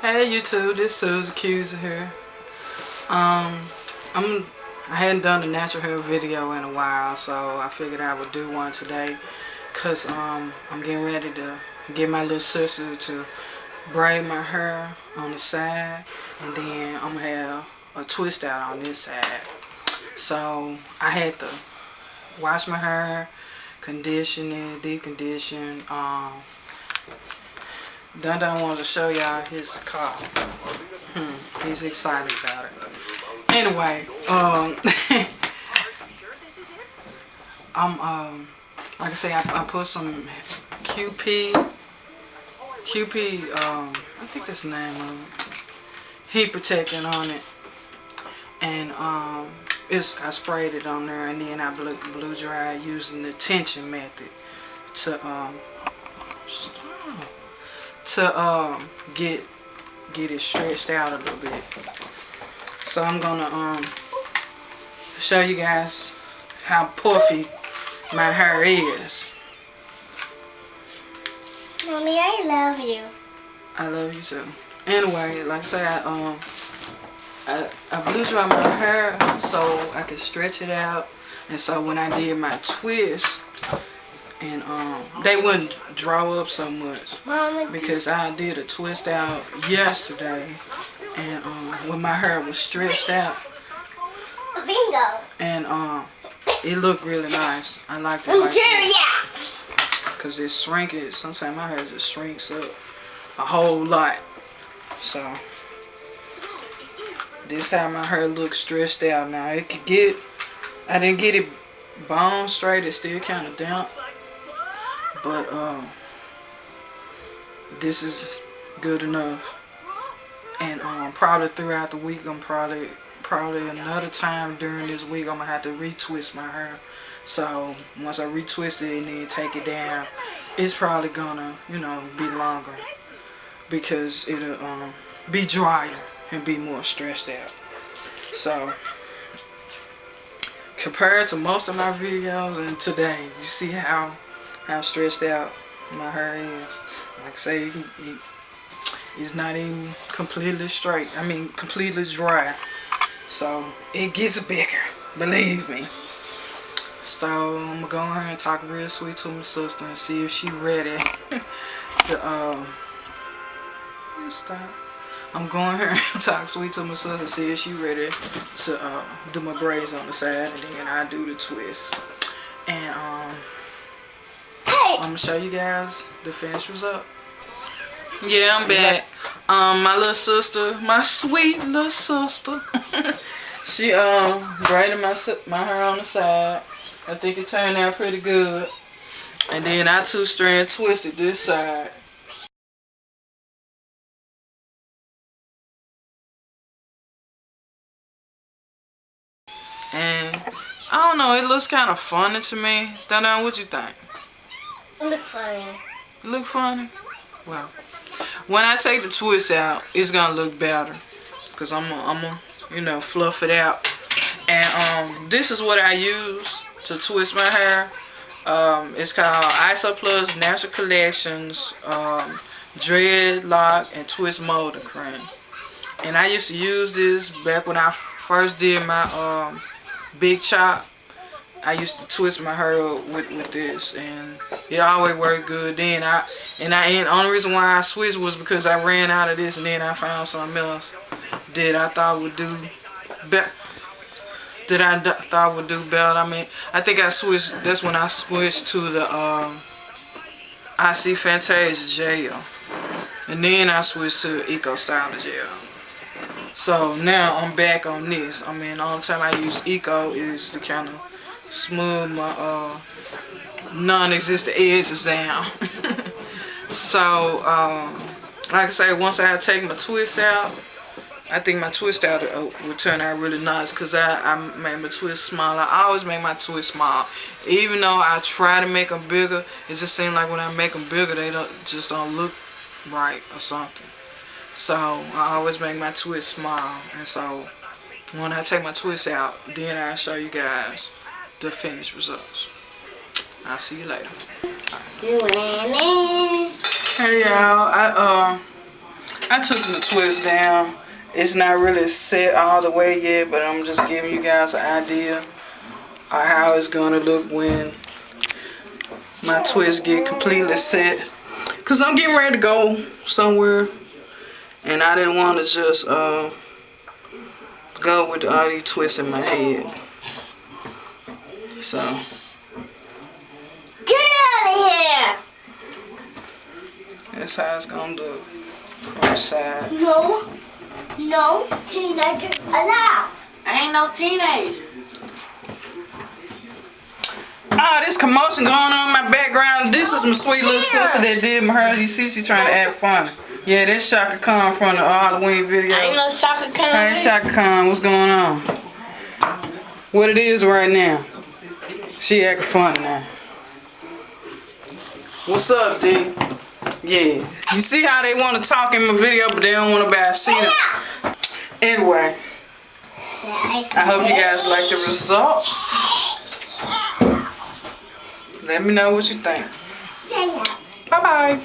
Hey YouTube, this Susie Accuser here. I hadn't done a natural hair video in a while, so I figured I would do one today. Cause I'm getting ready to get my little sister to braid my hair on the side, and then I'm gonna have a twist out on this side. So I had to wash my hair, condition it, deep condition. Dun wanted to show y'all his car. He's excited about it. Anyway, like I say, I put some QP, I think that's the name of it, heat protectant on it, and I sprayed it on there, and then I blew dry using the tension method to get it stretched out a little bit. So I'm gonna show you guys how puffy my hair is. Mommy, I love you. I love you too. Anyway, like I said, I blew dry my hair so I could stretch it out, and so when I did my twist, and they wouldn't draw up so much, Mama, because I did a twist out yesterday, and when my hair was stretched out, bingo, and it looked really nice. I liked it like that, because it shrinking. Sometimes my hair just shrinks up a whole lot. So this how my hair looks stretched out now. It could get, I didn't get it bone straight. It's still kind of damp. But this is good enough, and probably throughout the week, I'm probably another time during this week I'm gonna have to retwist my hair. So once I retwist it and then take it down, it's probably gonna, you know, be longer because it'll be drier and be more stretched out. So compared to most of my videos and today, you see how stretched out my hair is. Like I say, it's not even completely straight. I mean, completely dry. So it gets bigger, believe me. So I'm gonna go ahead and talk real sweet to my sister and see if she ready to stop. I'm going here and talk sweet to my sister and see if she ready to do my braids on the side, and then I do the twist. And I'm gonna show you guys the finished result. Yeah, I'm back. My little sister, my sweet little sister, she braided my hair on the side. I think it turned out pretty good. And then I two-strand twisted this side. And I don't know, it looks kind of funny to me. Dana, what you think? It look funny. Look funny? Well, when I take the twist out, it's gonna look better, cause I'm gonna, you know, fluff it out. And this is what I use to twist my hair. It's called Isoplus Natural Collections Dreadlock and Twist Molding Cream. And I used to use this back when I first did my big chop. I used to twist my hair up with this, and it always worked good. Then and the only reason why I switched was because I ran out of this, and then I found something else that I thought would do better. I mean, I think I switched. That's when I switched to the IC Fantasia gel, and then I switched to Eco Styler gel. So now I'm back on this. I mean, the only time I use Eco is to kind of smooth my non-existent edges down. So like I say, once I take my twist out, I think my twist out will turn out really nice, because I made my twist small. I always make my twist small, even though I try to make them bigger. It just seems like when I make them bigger, they just don't look right or something. So I always make my twist small, and so when I take my twist out, then I'll show you guys the finished results. I'll see you later. Hey y'all, I took the twist down. It's not really set all the way yet, but I'm just giving you guys an idea of how it's gonna look when my twist get completely set. Cause I'm getting ready to go somewhere, and I didn't want to just go with all these twists in my head. So Get out of here! that's how it's gonna look from the side. No. No teenagers allowed. I ain't no teenager. Oh, this commotion going on in my background. This is my sweet little sister that did my hair. You see, she trying to act funny. Yeah, that's Shaka Khan from the Halloween video. I ain't no Shaka Khan. Hey, Shaka Khan, what's going on? What it is right now? She acting funny now. What's up, D? Yeah. You see how they want to talk in my video, but they don't want nobody to see them. Anyway, I hope you guys like the results. Let me know what you think. Bye-bye.